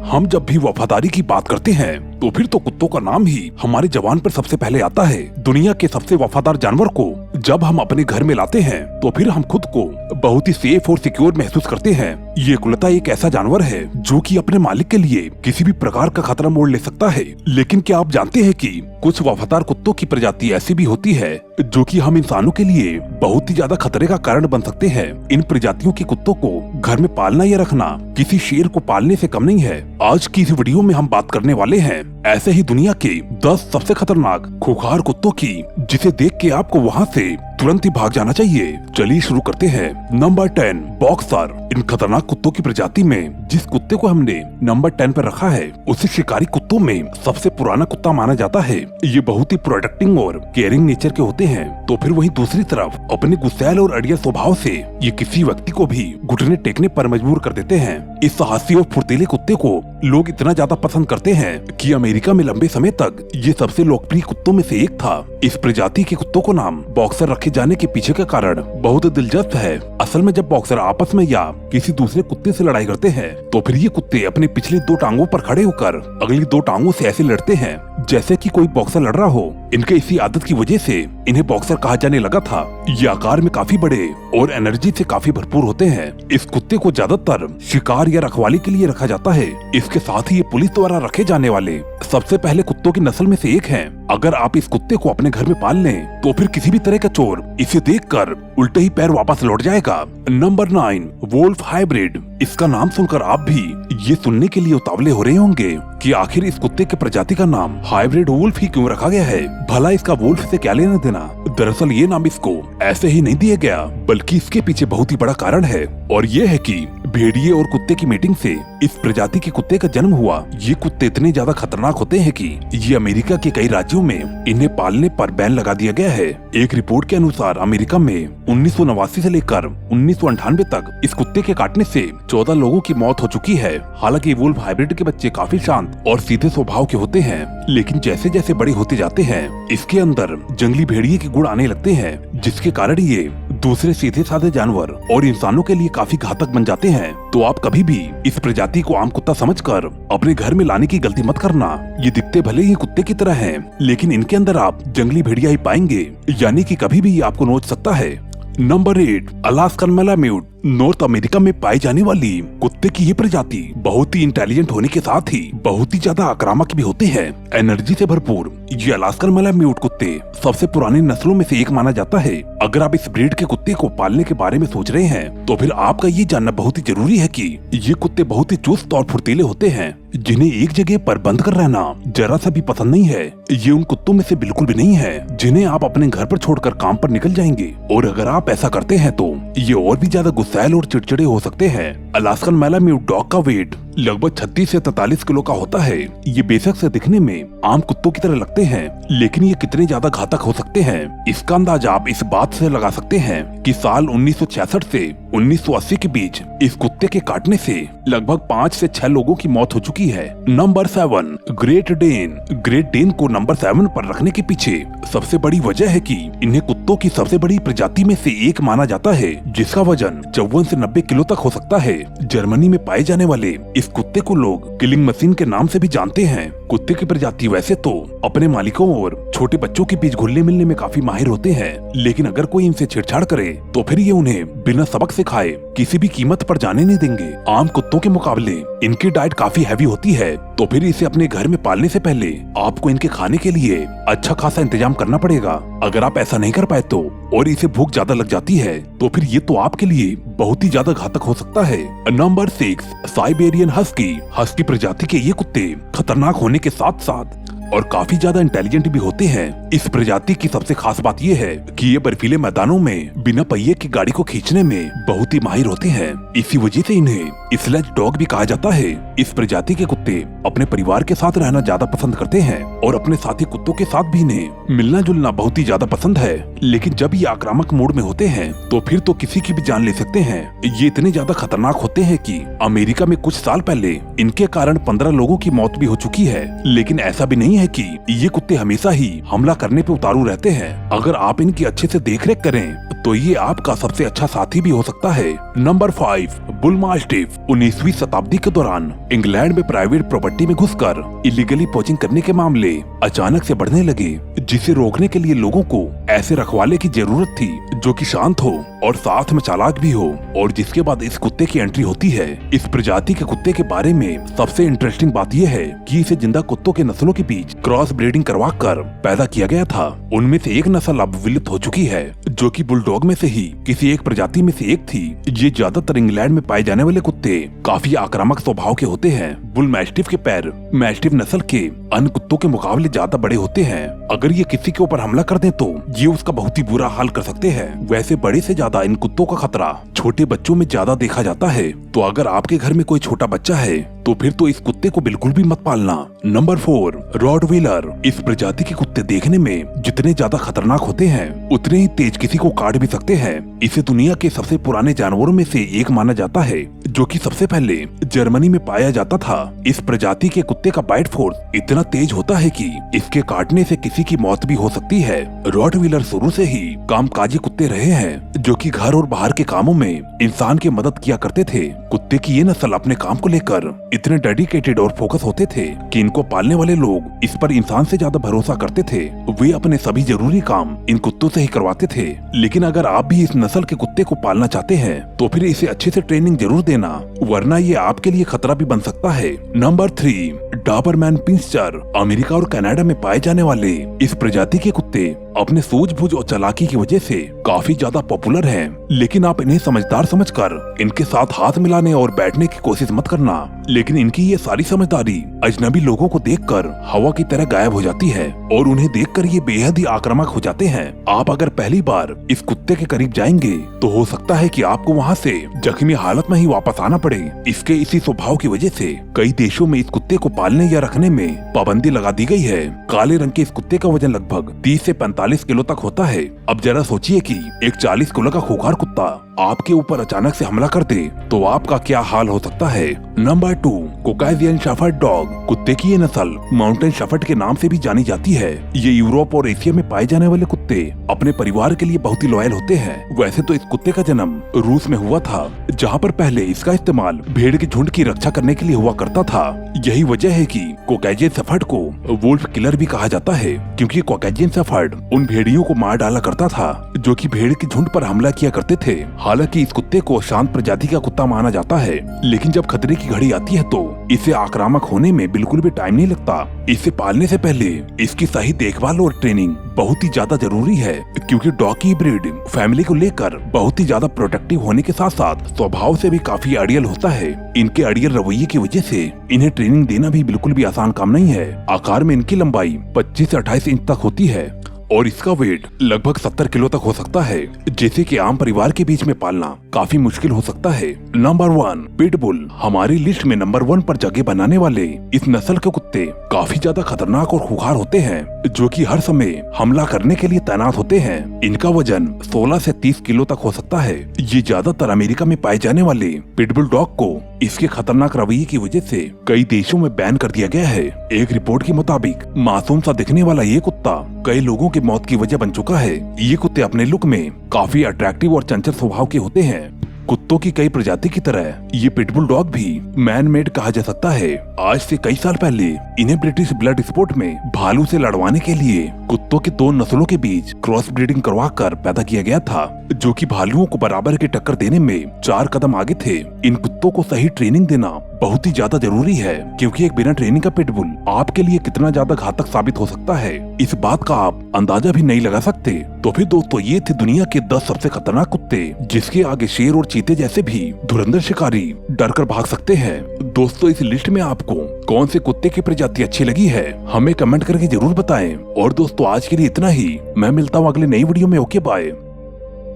हम जब भी वफादारी की बात करते हैं तो फिर तो कुत्तों का नाम ही हमारे जबान पर सबसे पहले आता है। दुनिया के सबसे वफादार जानवर को जब हम अपने घर में लाते हैं तो फिर हम खुद को बहुत ही सेफ और सिक्योर महसूस करते हैं। ये कुत्ता एक ऐसा जानवर है जो कि अपने मालिक के लिए किसी भी प्रकार का खतरा मोल ले सकता है। लेकिन क्या आप जानते हैं कि कुछ वफादार कुत्तों की प्रजाति ऐसी भी होती है जो कि हम इंसानों के लिए बहुत ही ज्यादा खतरे का कारण बन सकते हैं। इन प्रजातियों के कुत्तों को घर में पालना या रखना किसी शेर को पालने से कम नहीं है। आज की इस वीडियो में हम बात करने वाले हैं ऐसे ही दुनिया के 10 सबसे खतरनाक खूंखार कुत्तों की, जिसे देख के आपको वहाँ से तुरंत ही भाग जाना चाहिए। चलिए शुरू करते हैं। Number 10, boxer. इन खतरनाक कुत्तों की प्रजाति में जिस कुत्ते को हमने नंबर 10 पर रखा है उसे शिकारी कुत्तों में सबसे पुराना कुत्ता माना जाता है। ये बहुत ही प्रोटेक्टिंग और केयरिंग नेचर के होते हैं। तो फिर वहीं दूसरी तरफ अपने गुस्सैल और अड़ियल स्वभाव से ये किसी व्यक्ति को भी घुटने टेकने पर मजबूर कर देते हैं। इस साहसी और फुर्तीले कुत्ते को लोग इतना ज्यादा पसंद करते हैं कि अमेरिका में लंबे समय तक ये सबसे लोकप्रिय कुत्तों में से एक था। इस प्रजाति के कुत्तों को नाम बॉक्सर रखे जाने के पीछे का कारण बहुत दिलचस्प है। असल में जब बॉक्सर आपस में या किसी दूसरे कुत्ते से लड़ाई करते हैं तो फिर ये कुत्ते अपनी पिछली 2 टांगों पर खड़े होकर अगली 2 टांगों से ऐसे लड़ते हैं जैसे कि कोई बॉक्सर लड़ रहा हो। इनके इसी आदत की वजह से इन्हें बॉक्सर कहा जाने लगा था। ये आकार में काफी बड़े और एनर्जी से काफी भरपूर होते हैं। इस कुत्ते को ज्यादातर शिकार या रखवाली के लिए रखा जाता है। इसके साथ ही ये पुलिस द्वारा रखे जाने वाले सबसे पहले कुत्तों की नस्ल में से एक है। अगर आप इस कुत्ते को अपने घर में पाल लें तो फिर किसी भी तरह का चोर इसे देखकर उल्टे ही पैर वापस लौट जाएगा। Number 9, wolf hybrid. इसका नाम सुनकर आप भी ये सुनने के लिए उतावले हो रहे होंगे कि आखिर इस कुत्ते के प्रजाति का नाम हाइब्रिड वोल्फ ही क्यों रखा गया है। भला इसका वोल्फ से क्या लेना देना। दरअसल ये नाम इसको ऐसे ही नहीं दिया गया, बल्कि इसके पीछे बहुत ही बड़ा कारण है, और ये है कि भेड़िए और कुत्ते की मीटिंग से इस प्रजाति के कुत्ते का जन्म हुआ। ये कुत्ते इतने ज्यादा खतरनाक होते हैं कि ये अमेरिका के कई राज्यों में इन्हें पालने पर बैन लगा दिया गया है। एक रिपोर्ट के अनुसार अमेरिका में 1989 से लेकर 1998 तक इस कुत्ते के काटने से 14 लोगों की मौत हो चुकी है। हालांकि वुल्फ हाइब्रिड के बच्चे काफी शांत और सीधे स्वभाव के होते हैं, लेकिन जैसे जैसे बड़े होते जाते हैं इसके अंदर जंगली भेड़िए के गुण आने लगते हैं, जिसके कारण ये दूसरे सीधे साधे जानवर और इंसानों के लिए काफी घातक बन जाते हैं। तो आप कभी भी इस प्रजाति को आम कुत्ता समझकर अपने घर में लाने की गलती मत करना। ये दिखते भले ही कुत्ते की तरह हैं, लेकिन इनके अंदर आप जंगली भेड़िया ही पाएंगे, यानी कि कभी भी ये आपको नोच सकता है। Number 8, Alaskan malamute. North America में पाई जाने वाली कुत्ते की ये प्रजाति बहुत ही इंटेलिजेंट होने के साथ ही बहुत ही ज्यादा आक्रामक भी होते हैं। एनर्जी से भरपूर ये अलास्कन मैलाम्यूट कुत्ते सबसे पुरानी नस्लों में से एक माना जाता है। अगर आप इस ब्रीड के कुत्ते को पालने के बारे में सोच रहे हैं तो फिर आपका ये जानना बहुत ही जरूरी है कि ये कुत्ते बहुत ही चुस्त और फुर्तीले होते हैं, जिन्हें एक जगह पर बंद कर रहना जरा सा भी पसंद नहीं है। ये उन कुत्तों में से बिल्कुल भी नहीं है जिन्हें आप अपने घर पर छोड़कर काम पर निकल जाएंगे, और अगर आप ऐसा करते हैं तो ये और भी ज्यादा गुस्सैल और चिड़चिड़े हो सकते हैं। अलास्कन मैलाम्यूट डॉग का वेट लगभग 36 से 43 किलो का होता है। ये बेशक से दिखने में आम कुत्तों की तरह लगते हैं, लेकिन ये कितने ज्यादा घातक हो सकते हैं इसका अंदाजा आप इस बात से लगा सकते हैं कि साल 1966 से 1980 के बीच इस कुत्ते के काटने से लगभग 5 से 6 लोगों की मौत हो चुकी है। Number 7, Great Dane. Great Dane को नंबर 7 पर रखने के पीछे सबसे बड़ी वजह है कि इन्हें कुत्तों की सबसे बड़ी प्रजाति में से एक माना जाता है, जिसका वजन 54 से 90 किलो तक हो सकता है। जर्मनी में पाए जाने वाले इस कुत्ते को लोग किलिंग मशीन के नाम से भी जानते हैं। कुत्ते की प्रजाति वैसे तो अपने मालिकों और छोटे बच्चों के बीच घुलने मिलने में काफी माहिर होते हैं, लेकिन अगर कोई इनसे छेड़छाड़ करे तो फिर ये उन्हें बिना सबक सिखाए किसी भी कीमत पर जाने नहीं देंगे। आम कुत्तों के मुकाबले इनकी डाइट काफी हैवी होती है, तो फिर इसे अपने घर में पालने से पहले आपको इनके खाने के लिए अच्छा खासा इंतजाम करना पड़ेगा। अगर आप ऐसा नहीं कर पाए तो और इसे भूख ज्यादा लग जाती है तो फिर ये तो आपके लिए बहुत ही ज्यादा घातक हो सकता है। Number 6, Siberian husky. हस्की प्रजाति के ये कुत्ते खतरनाक होने के साथ साथ और काफी ज्यादा इंटेलिजेंट भी होते हैं। इस प्रजाति की सबसे खास बात यह है कि ये बर्फीले मैदानों में बिना पहिए की गाड़ी को खींचने में बहुत ही माहिर होते हैं। इसी वजह से इन्हें स्लेज डॉग भी कहा जाता है। इस प्रजाति के कुत्ते अपने परिवार के साथ रहना ज्यादा पसंद करते हैं और अपने साथी कुत्तों के साथ भी इन्हें मिलना जुलना बहुत ही ज्यादा पसंद है। लेकिन जब ये आक्रामक मूड में होते हैं तो फिर तो किसी की भी जान ले सकते हैं। ये इतने ज्यादा खतरनाक होते हैं कि अमेरिका में कुछ साल पहले इनके कारण 15 लोगों की मौत भी हो चुकी है। लेकिन ऐसा भी नहीं नहीं है कि ये कुत्ते हमेशा ही हमला करने पे उतारू रहते हैं। अगर आप इनकी अच्छे से देखरेख करें तो ये आपका सबसे अच्छा साथी भी हो सकता है। Number 5, bull mastiff. 19वीं शताब्दी के दौरान इंग्लैंड में प्राइवेट प्रॉपर्टी में घुसकर इलीगली पोचिंग करने के मामले अचानक से बढ़ने लगे, जिसे रोकने के लिए लोगों को ऐसे रखवाले की जरूरत थी जो कि शांत हो और साथ में चालाक भी हो। और जिसके बाद इस कुत्ते की एंट्री होती है। इस प्रजाति के कुत्ते के बारे में सबसे इंटरेस्टिंग बात यह है कि इसे जिंदा कुत्तों के नस्लों के बीच क्रॉस ब्रीडिंग करवा कर पैदा किया गया था। उनमें से एक नस्ल अब विलुप्त हो चुकी है, जो कि बुलडॉग में से ही किसी एक प्रजाति में से एक थी। ये ज्यादातर इंग्लैंड में पाए जाने वाले कुत्ते काफी आक्रामक स्वभाव के होते हैं। बुल मैस्टिफ के पैर मैस्टिफ नस्ल के अन्य कुत्तों के मुकाबले ज्यादा बड़े होते हैं। अगर ये किसी के ऊपर हमला कर दें तो ये उसका बहुत ही बुरा हाल कर सकते हैं। वैसे बड़े से ज्यादा इन कुत्तों का खतरा छोटे बच्चों में ज्यादा देखा जाता है, तो अगर आपके घर में कोई छोटा बच्चा है तो फिर तो इस कुत्ते को बिल्कुल भी मत पालना। Number 4, Rottweiler. इस प्रजाति के कुत्ते देखने में जितने ज्यादा खतरनाक होते हैं उतने ही तेज किसी को काट भी सकते हैं। इसे दुनिया के सबसे पुराने जानवरों में से एक माना जाता है, जो कि सबसे पहले जर्मनी में पाया जाता था। इस प्रजाति के कुत्ते का बाइट फोर्स इतना तेज होता है कि इसके काटने से किसी की मौत भी हो सकती है। रॉटवीलर शुरू से ही कामकाजी कुत्ते रहे हैं, जो कि घर और बाहर के कामों में इंसान की मदद किया करते थे। कुत्ते की ये नस्ल अपने काम को लेकर इतने डेडिकेटेड और फोकस होते थे कि इनको पालने वाले लोग इस पर इंसान से ज्यादा भरोसा करते थे। वे अपने सभी जरूरी काम इन कुत्तों से ही करवाते थे। लेकिन अगर आप भी इस नस्ल के कुत्ते को पालना चाहते हैं तो फिर इसे अच्छे से ट्रेनिंग जरूर देना, वरना ये आपके लिए खतरा भी बन सकता है। Number 3, Doberman pinscher. अमेरिका और कनाडा में पाए जाने वाले इस प्रजाति के कुत्ते अपने सूझबूझ और चालाकी की वजह से काफी ज्यादा पॉपुलर हैं। लेकिन आप इन्हें समझदार समझकर इनके साथ हाथ मिलाने और बैठने की कोशिश मत करना। लेकिन इनकी ये सारी समझदारी अजनबी लोगों को देखकर हवा की तरह गायब हो जाती है और उन्हें देखकर ये बेहद ही आक्रामक हो जाते हैं। आप अगर पहली बार इस कुत्ते के करीब जाएंगे तो हो सकता है कि आपको वहाँ से जख्मी हालत में ही वापस आना पड़े। इसके इसी स्वभाव की वजह से कई देशों में इस कुत्ते को पालने या रखने में पाबंदी लगा दी गई है। काले रंग के इस कुत्ते का वजन लगभग 30 से 45 किलो तक होता है। अब जरा सोचिए कि एक 40 किलो का खूंखार कुत्ता आपके ऊपर अचानक से हमला कर दे तो आपका क्या हाल हो सकता है। Number 2, Caucasian shepherd dog. कुत्ते की ये नस्ल माउंटेन शेफर्ड के नाम से भी जानी जाती है। ये यूरोप और एशिया में पाए जाने वाले कुत्ते अपने परिवार के लिए बहुत ही लॉयल होते हैं। वैसे तो इस कुत्ते का जन्म रूस में हुआ था, जहाँ पर पहले इसका इस्तेमाल भेड़ के झुंड की रक्षा करने के लिए हुआ करता था। यही वजह है कि कोकाजियन शेफर्ड को वुल्फ किलर भी कहा जाता है, क्योंकि कोकाजियन शेफर्ड उन भेड़ियों को मार डाला करता था जो कि भेड़ के झुंड पर हमला किया करते थे। हालांकि इस कुत्ते को शांत प्रजाति का कुत्ता माना जाता है, लेकिन जब खतरे की घड़ी आती है तो इसे आक्रामक होने में बिल्कुल भी टाइम नहीं लगता। इसे पालने से पहले इसकी सही देखभाल और ट्रेनिंग बहुत ही ज्यादा जरूरी है, क्योंकि डॉग की ब्रीड फैमिली को लेकर बहुत ही ज्यादा प्रोटेक्टिव होने के साथ साथ स्वभाव से भी काफी अड़ियल होता है। इनके अड़ियल रवैये की वजह से इन्हें ट्रेनिंग देना भी बिल्कुल भी आसान काम नहीं है। आकार में इनकी लंबाई 25 से 28 इंच तक होती है और इसका वेट लगभग 70 किलो तक हो सकता है, जैसे कि आम परिवार के बीच में पालना काफी मुश्किल हो सकता है। Number 1, pitbull. हमारी लिस्ट में नंबर 1 पर जगह बनाने वाले इस नस्ल के कुत्ते काफी ज्यादा खतरनाक और खुखार होते हैं, जो कि हर समय हमला करने के लिए तैनात होते हैं। इनका वजन 16 से 30 किलो तक हो सकता है। ये ज्यादातर अमेरिका में पाए जाने वाले पिटबुल डॉग को इसके खतरनाक रवैये की वजह से कई देशों में बैन कर दिया गया है। एक रिपोर्ट के मुताबिक मासूम सा दिखने वाला ये कुत्ता कई लोगों की मौत की वजह बन चुका है। ये कुत्ते अपने लुक में काफी अट्रैक्टिव और चंचल स्वभाव के होते हैं। कुत्तों की कई प्रजाति की तरह ये पिटबुल डॉग भी मैन मेड कहा जा सकता है। आज से कई साल पहले इन्हें ब्रिटिश ब्लड स्पोर्ट में भालू से लड़वाने के लिए कुत्तों के 2 नस्लों के बीच क्रॉस ब्रीडिंग करवाकर पैदा किया गया था, जो कि भालुओं को बराबर की टक्कर देने में 4 कदम आगे थे। इन कुत्तों को सही ट्रेनिंग देना बहुत ही ज्यादा जरूरी है, क्योंकि एक बिना ट्रेनिंग का पिटबुल आपके लिए कितना ज्यादा घातक साबित हो सकता है, इस बात का आप अंदाजा भी नहीं लगा सकते। तो फिर दोस्तों, ये थे दुनिया के 10 सबसे खतरनाक कुत्ते, जिसके आगे शेर और चीते जैसे भी धुरंधर शिकारी डर कर भाग सकते हैं। दोस्तों, इस लिस्ट में आपको कौन से कुत्ते की प्रजाति अच्छी लगी है, हमें कमेंट करके जरूर बताएं। और दोस्तों, आज के लिए इतना ही। मैं मिलता हूँ अगले नई वीडियो में। Okay, bye.